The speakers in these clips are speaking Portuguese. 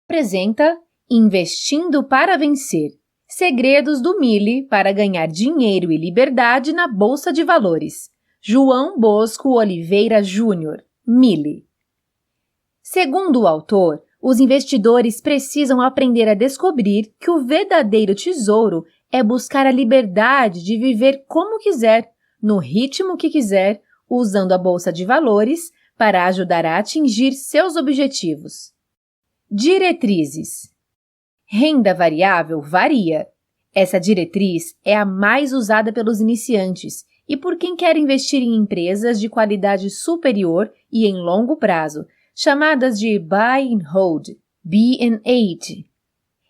apresenta Investindo para Vencer. Segredos do Mille para ganhar dinheiro e liberdade na Bolsa de Valores. João Bosco Oliveira Júnior, Mille. Segundo o autor, os investidores precisam aprender a descobrir que o verdadeiro tesouro é buscar a liberdade de viver como quiser, no ritmo que quiser, usando a Bolsa de Valores para ajudar a atingir seus objetivos. Diretrizes. Renda variável varia. Essa diretriz é a mais usada pelos iniciantes e por quem quer investir em empresas de qualidade superior e em longo prazo, chamadas de Buy and Hold, B&H.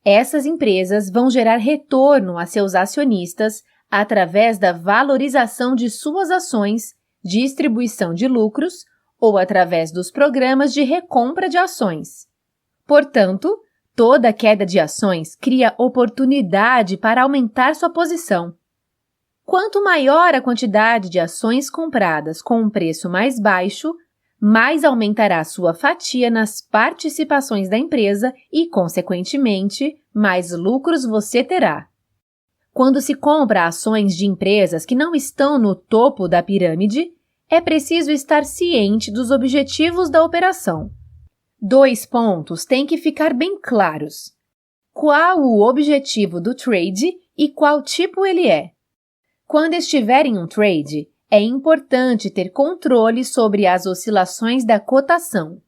Essas empresas vão gerar retorno a seus acionistas através da valorização de suas ações, distribuição de lucros ou através dos programas de recompra de ações. Portanto, toda queda de ações cria oportunidade para aumentar sua posição. Quanto maior a quantidade de ações compradas com um preço mais baixo, mais aumentará sua fatia nas participações da empresa e, consequentemente, mais lucros você terá. Quando se compra ações de empresas que não estão no topo da pirâmide, é preciso estar ciente dos objetivos da operação. 2 pontos têm que ficar bem claros. Qual o objetivo do trade e qual tipo ele é? Quando estiver em um trade, é importante ter controle sobre as oscilações da cotação.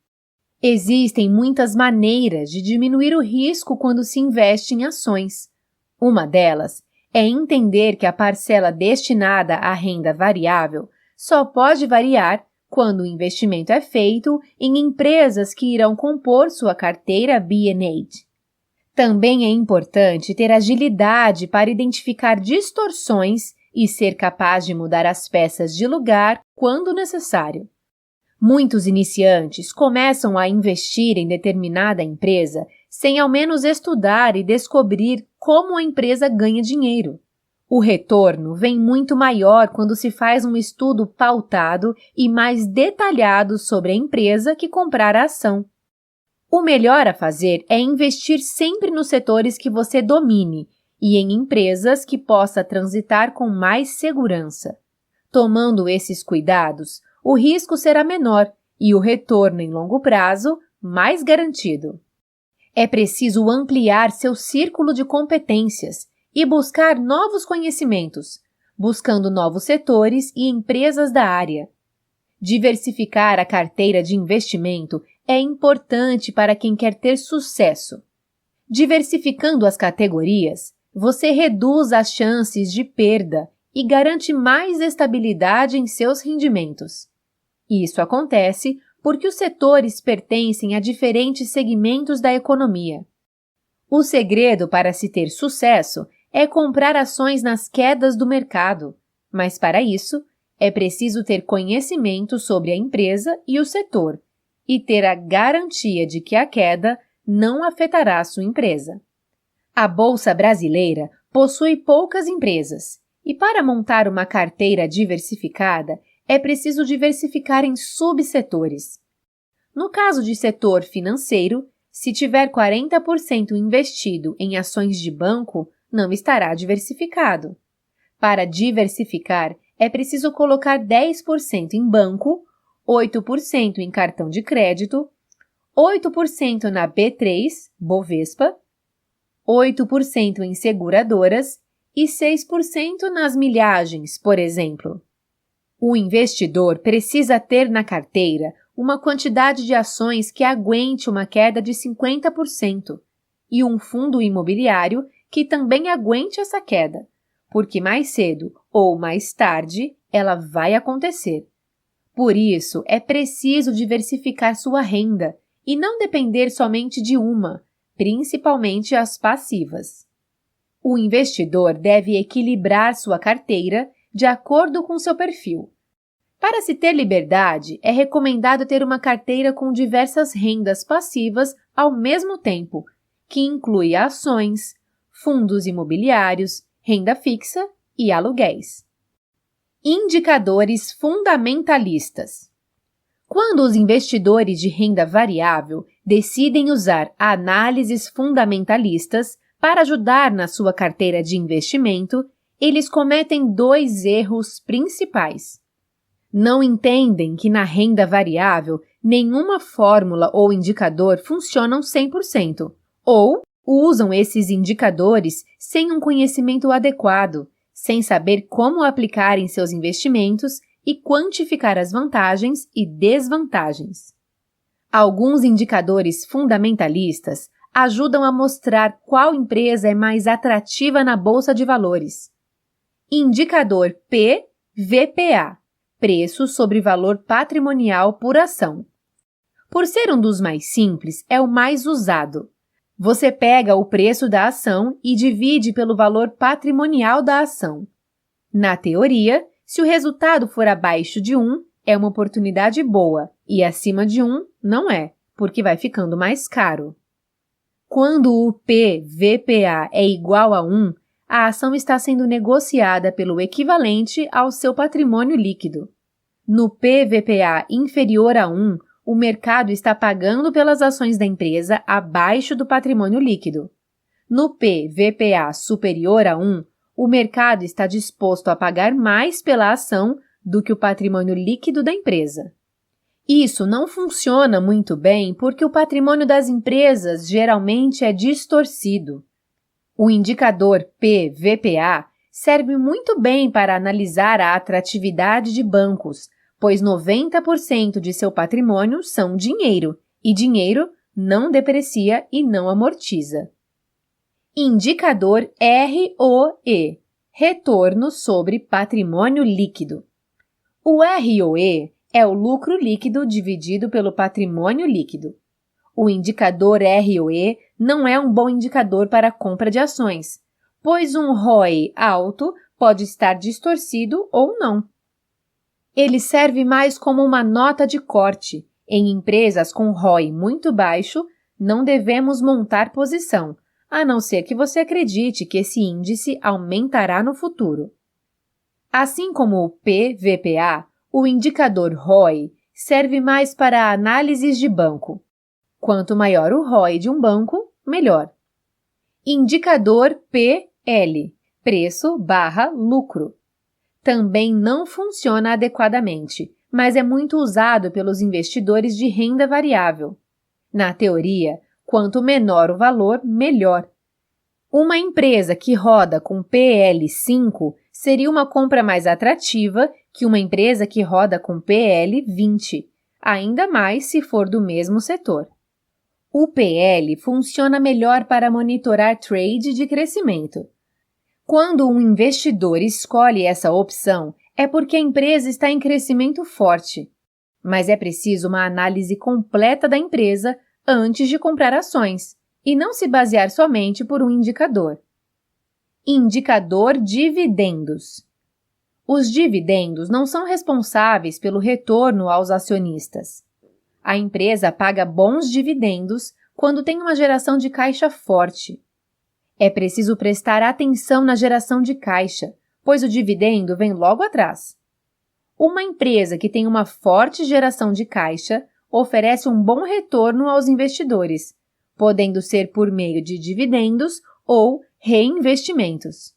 Existem muitas maneiras de diminuir o risco quando se investe em ações. Uma delas é entender que a parcela destinada à renda variável só pode variar quando o investimento é feito em empresas que irão compor sua carteira B&H. Também é importante ter agilidade para identificar distorções e ser capaz de mudar as peças de lugar quando necessário. Muitos iniciantes começam a investir em determinada empresa sem ao menos estudar e descobrir como a empresa ganha dinheiro. O retorno vem muito maior quando se faz um estudo pautado e mais detalhado sobre a empresa que comprar a ação. O melhor a fazer é investir sempre nos setores que você domine e em empresas que possa transitar com mais segurança. Tomando esses cuidados, o risco será menor e o retorno em longo prazo mais garantido. É preciso ampliar seu círculo de competências e buscar novos conhecimentos, buscando novos setores e empresas da área. Diversificar a carteira de investimento é importante para quem quer ter sucesso. Diversificando as categorias, você reduz as chances de perda e garante mais estabilidade em seus rendimentos. Isso acontece porque os setores pertencem a diferentes segmentos da economia. O segredo para se ter sucesso é comprar ações nas quedas do mercado, mas para isso é preciso ter conhecimento sobre a empresa e o setor e ter a garantia de que a queda não afetará a sua empresa. A Bolsa Brasileira possui poucas empresas e para montar uma carteira diversificada é preciso diversificar em subsetores. No caso de setor financeiro, se tiver 40% investido em ações de banco, não estará diversificado. Para diversificar, é preciso colocar 10% em banco, 8% em cartão de crédito, 8% na B3, Bovespa, 8% em seguradoras e 6% nas milhagens, por exemplo. O investidor precisa ter na carteira uma quantidade de ações que aguente uma queda de 50% e um fundo imobiliário que também aguente essa queda, porque mais cedo ou mais tarde ela vai acontecer. Por isso, é preciso diversificar sua renda e não depender somente de uma, principalmente as passivas. O investidor deve equilibrar sua carteira de acordo com seu perfil. Para se ter liberdade, é recomendado ter uma carteira com diversas rendas passivas ao mesmo tempo, que inclui ações, fundos imobiliários, renda fixa e aluguéis. Indicadores fundamentalistas. Quando os investidores de renda variável decidem usar análises fundamentalistas para ajudar na sua carteira de investimento, eles cometem dois erros principais. Não entendem que na renda variável nenhuma fórmula ou indicador funcionam 100%, ou usam esses indicadores sem um conhecimento adequado, sem saber como aplicar em seus investimentos e quantificar as vantagens e desvantagens. Alguns indicadores fundamentalistas ajudam a mostrar qual empresa é mais atrativa na bolsa de valores. Indicador P/VPA, preço sobre valor patrimonial por ação. Por ser um dos mais simples, é o mais usado. Você pega o preço da ação e divide pelo valor patrimonial da ação. Na teoria, se o resultado for abaixo de 1, é uma oportunidade boa, e acima de 1, não é, porque vai ficando mais caro. Quando o P/VPA é igual a 1, a ação está sendo negociada pelo equivalente ao seu patrimônio líquido. No P/VPA inferior a 1, o mercado está pagando pelas ações da empresa abaixo do patrimônio líquido. No P/VPA superior a 1, o mercado está disposto a pagar mais pela ação do que o patrimônio líquido da empresa. Isso não funciona muito bem porque o patrimônio das empresas geralmente é distorcido. O indicador P/VPA serve muito bem para analisar a atratividade de bancos, pois 90% de seu patrimônio são dinheiro, e dinheiro não deprecia e não amortiza. Indicador ROE, retorno sobre patrimônio líquido. O ROE é o lucro líquido dividido pelo patrimônio líquido. O indicador ROE não é um bom indicador para a compra de ações, pois um ROE alto pode estar distorcido ou não. Ele serve mais como uma nota de corte. Em empresas com ROE muito baixo, não devemos montar posição, a não ser que você acredite que esse índice aumentará no futuro. Assim como o P/VPA, o indicador ROE serve mais para análises de banco. Quanto maior o ROE de um banco, melhor. Indicador PL, preço/lucro. Também não funciona adequadamente, mas é muito usado pelos investidores de renda variável. Na teoria, quanto menor o valor, melhor. Uma empresa que roda com PL 5 seria uma compra mais atrativa que uma empresa que roda com PL 20, ainda mais se for do mesmo setor. O PL funciona melhor para monitorar trade de crescimento. Quando um investidor escolhe essa opção, é porque a empresa está em crescimento forte. Mas é preciso uma análise completa da empresa antes de comprar ações, e não se basear somente por um indicador. Indicador dividendos. Os dividendos não são responsáveis pelo retorno aos acionistas. A empresa paga bons dividendos quando tem uma geração de caixa forte. É preciso prestar atenção na geração de caixa, pois o dividendo vem logo atrás. Uma empresa que tem uma forte geração de caixa oferece um bom retorno aos investidores, podendo ser por meio de dividendos ou reinvestimentos.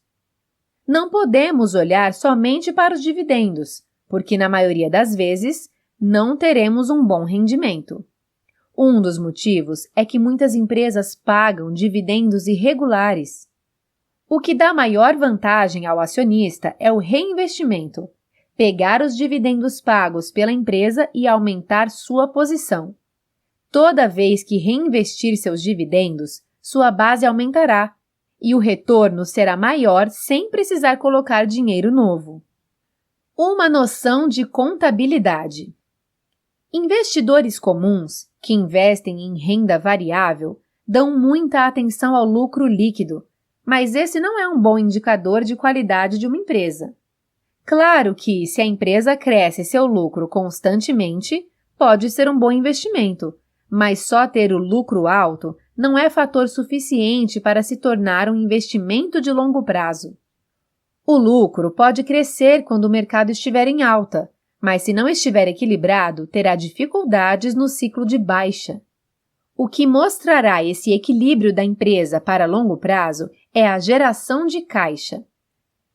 Não podemos olhar somente para os dividendos, porque na maioria das vezes não teremos um bom rendimento. Um dos motivos é que muitas empresas pagam dividendos irregulares. O que dá maior vantagem ao acionista é o reinvestimento, pegar os dividendos pagos pela empresa e aumentar sua posição. Toda vez que reinvestir seus dividendos, sua base aumentará e o retorno será maior sem precisar colocar dinheiro novo. Uma noção de contabilidade. Investidores comuns, que investem em renda variável, dão muita atenção ao lucro líquido, mas esse não é um bom indicador de qualidade de uma empresa. Claro que, se a empresa cresce seu lucro constantemente, pode ser um bom investimento, mas só ter o lucro alto não é fator suficiente para se tornar um investimento de longo prazo. O lucro pode crescer quando o mercado estiver em alta, mas se não estiver equilibrado, terá dificuldades no ciclo de baixa. O que mostrará esse equilíbrio da empresa para longo prazo é a geração de caixa.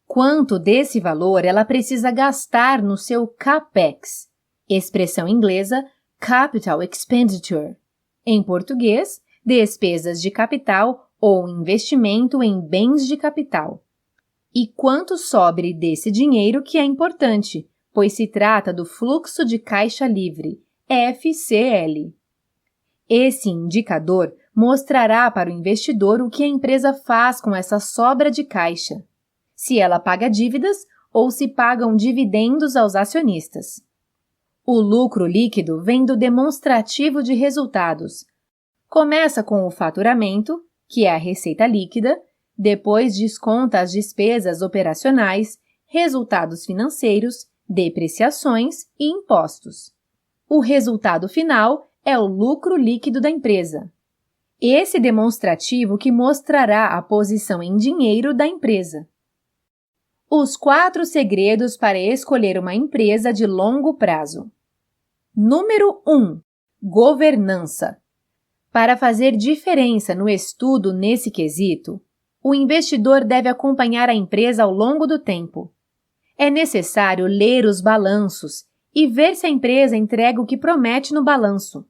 Quanto desse valor ela precisa gastar no seu CAPEX, expressão inglesa Capital Expenditure. Em português, despesas de capital ou investimento em bens de capital. E quanto sobre desse dinheiro que é importante, pois se trata do fluxo de caixa livre, FCL. Esse indicador mostrará para o investidor o que a empresa faz com essa sobra de caixa, se ela paga dívidas ou se pagam dividendos aos acionistas. O lucro líquido vem do demonstrativo de resultados. Começa com o faturamento, que é a receita líquida, depois desconta as despesas operacionais, resultados financeiros, depreciações e impostos. O resultado final é o lucro líquido da empresa. Esse demonstrativo que mostrará a posição em dinheiro da empresa. Os 4 segredos para escolher uma empresa de longo prazo. Número 1. Governança. Para fazer diferença no estudo nesse quesito, o investidor deve acompanhar a empresa ao longo do tempo. É necessário ler os balanços e ver se a empresa entrega o que promete no balanço.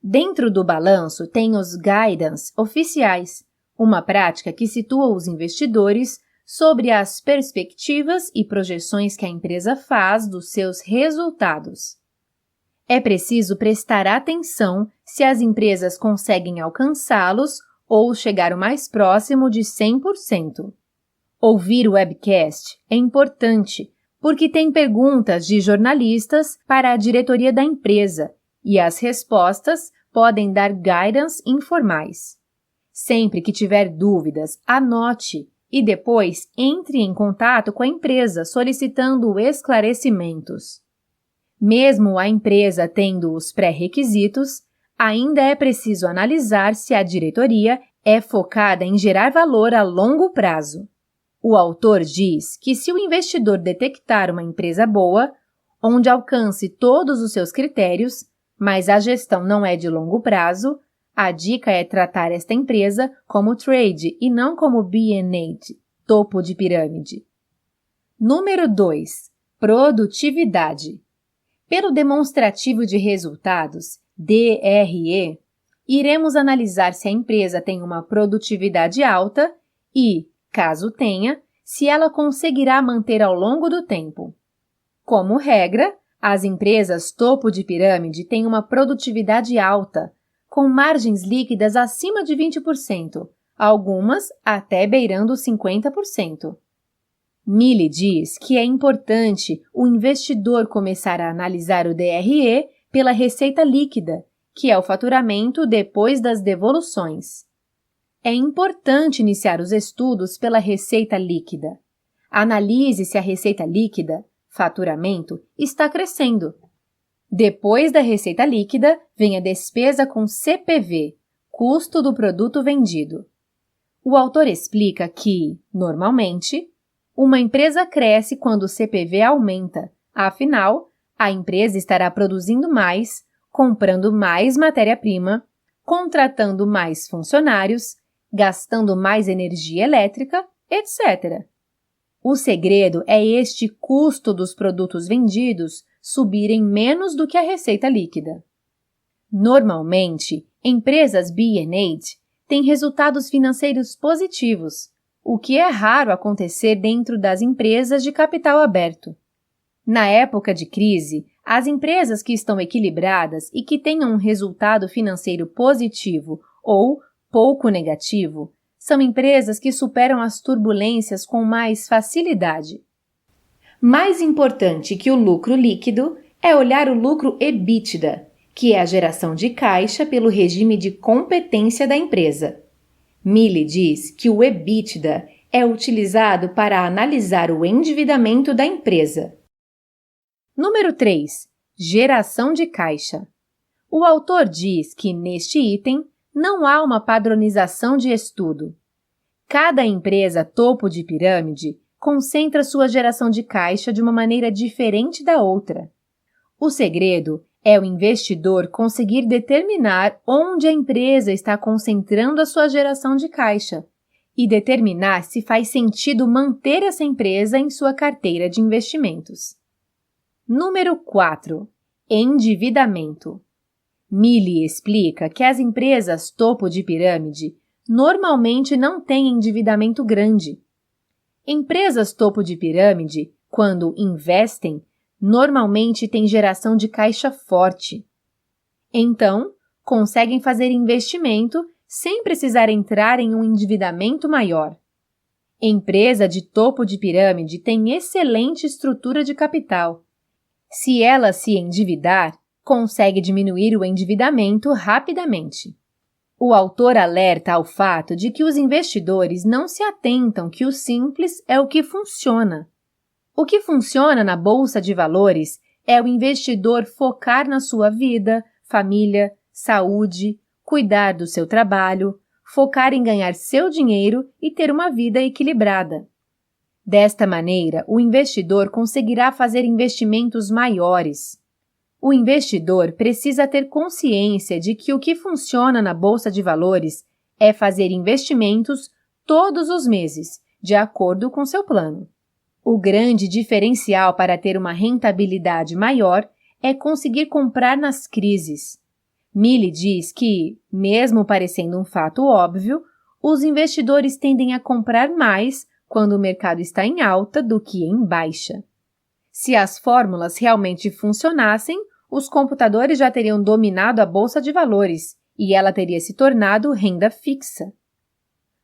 Dentro do balanço tem os guidance oficiais, uma prática que situa os investidores sobre as perspectivas e projeções que a empresa faz dos seus resultados. É preciso prestar atenção se as empresas conseguem alcançá-los ou chegar o mais próximo de 100%. Ouvir o webcast é importante, porque tem perguntas de jornalistas para a diretoria da empresa e as respostas podem dar guidance informais. Sempre que tiver dúvidas, anote e depois entre em contato com a empresa solicitando esclarecimentos. Mesmo a empresa tendo os pré-requisitos, ainda é preciso analisar se a diretoria é focada em gerar valor a longo prazo. O autor diz que se o investidor detectar uma empresa boa, onde alcance todos os seus critérios, mas a gestão não é de longo prazo, a dica é tratar esta empresa como trade e não como B&A, topo de pirâmide. Número 2. Produtividade. Pelo demonstrativo de resultados, DRE, iremos analisar se a empresa tem uma produtividade alta e, caso tenha, se ela conseguirá manter ao longo do tempo. Como regra, as empresas topo de pirâmide têm uma produtividade alta, com margens líquidas acima de 20%, algumas até beirando 50%. Milley diz que é importante o investidor começar a analisar o DRE pela receita líquida, que é o faturamento depois das devoluções. É importante iniciar os estudos pela receita líquida. Analise se a receita líquida, faturamento, está crescendo. Depois da receita líquida, vem a despesa com CPV, custo do produto vendido. O autor explica que, normalmente, uma empresa cresce quando o CPV aumenta, afinal, a empresa estará produzindo mais, comprando mais matéria-prima, contratando mais funcionários, gastando mais energia elétrica, etc. O segredo é este custo dos produtos vendidos subirem menos do que a receita líquida. Normalmente, empresas B&A têm resultados financeiros positivos, o que é raro acontecer dentro das empresas de capital aberto. Na época de crise, as empresas que estão equilibradas e que tenham um resultado financeiro positivo ou pouco negativo são empresas que superam as turbulências com mais facilidade. Mais importante que o lucro líquido é olhar o lucro EBITDA, que é a geração de caixa pelo regime de competência da empresa. Milley diz que o EBITDA é utilizado para analisar o endividamento da empresa. Número 3. Geração de caixa. O autor diz que, neste item, não há uma padronização de estudo. Cada empresa topo de pirâmide concentra sua geração de caixa de uma maneira diferente da outra. O segredo é o investidor conseguir determinar onde a empresa está concentrando a sua geração de caixa e determinar se faz sentido manter essa empresa em sua carteira de investimentos. Número 4. Endividamento. Milley explica que as empresas topo de pirâmide normalmente não têm endividamento grande. Empresas topo de pirâmide, quando investem, normalmente têm geração de caixa forte. Então, conseguem fazer investimento sem precisar entrar em um endividamento maior. Empresa de topo de pirâmide tem excelente estrutura de capital. Se ela se endividar, consegue diminuir o endividamento rapidamente. O autor alerta ao fato de que os investidores não se atentam que o simples é o que funciona. O que funciona na Bolsa de Valores é o investidor focar na sua vida, família, saúde, cuidar do seu trabalho, focar em ganhar seu dinheiro e ter uma vida equilibrada. Desta maneira, o investidor conseguirá fazer investimentos maiores. O investidor precisa ter consciência de que o que funciona na Bolsa de Valores é fazer investimentos todos os meses, de acordo com seu plano. O grande diferencial para ter uma rentabilidade maior é conseguir comprar nas crises. Milley diz que, mesmo parecendo um fato óbvio, os investidores tendem a comprar mais quando o mercado está em alta do que em baixa. Se as fórmulas realmente funcionassem, os computadores já teriam dominado a Bolsa de Valores e ela teria se tornado renda fixa.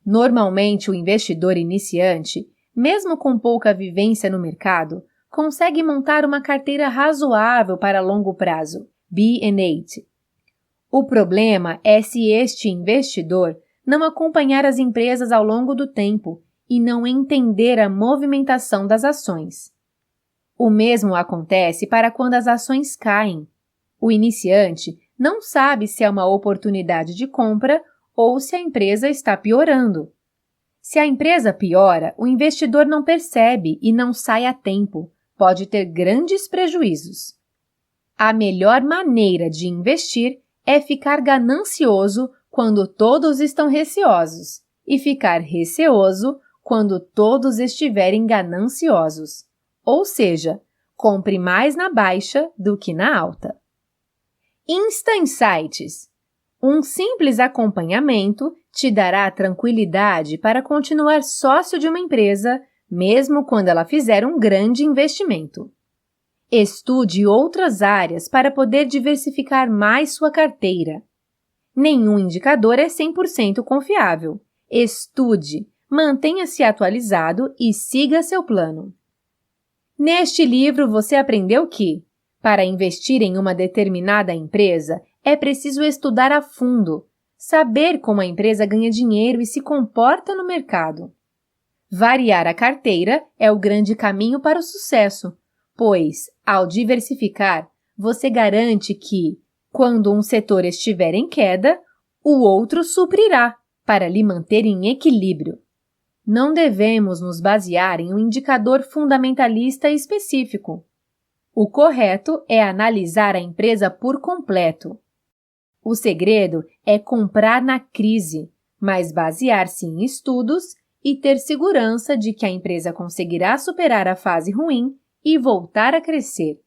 Normalmente, o investidor iniciante, mesmo com pouca vivência no mercado, consegue montar uma carteira razoável para longo prazo, B&8. O problema é se este investidor não acompanhar as empresas ao longo do tempo e não entender a movimentação das ações. O mesmo acontece para quando as ações caem. O iniciante não sabe se é uma oportunidade de compra ou se a empresa está piorando. Se a empresa piora, o investidor não percebe e não sai a tempo, pode ter grandes prejuízos. A melhor maneira de investir é ficar ganancioso quando todos estão receosos e ficar receoso quando todos estiverem gananciosos. Ou seja, compre mais na baixa do que na alta. Insta Insights. Um simples acompanhamento te dará tranquilidade para continuar sócio de uma empresa, mesmo quando ela fizer um grande investimento. Estude outras áreas para poder diversificar mais sua carteira. Nenhum indicador é 100% confiável. Estude, mantenha-se atualizado e siga seu plano. Neste livro, você aprendeu que, para investir em uma determinada empresa, é preciso estudar a fundo, saber como a empresa ganha dinheiro e se comporta no mercado. Variar a carteira é o grande caminho para o sucesso, pois, ao diversificar, você garante que, quando um setor estiver em queda, o outro suprirá para lhe manter em equilíbrio. Não devemos nos basear em um indicador fundamentalista específico. O correto é analisar a empresa por completo. O segredo é comprar na crise, mas basear-se em estudos e ter segurança de que a empresa conseguirá superar a fase ruim e voltar a crescer.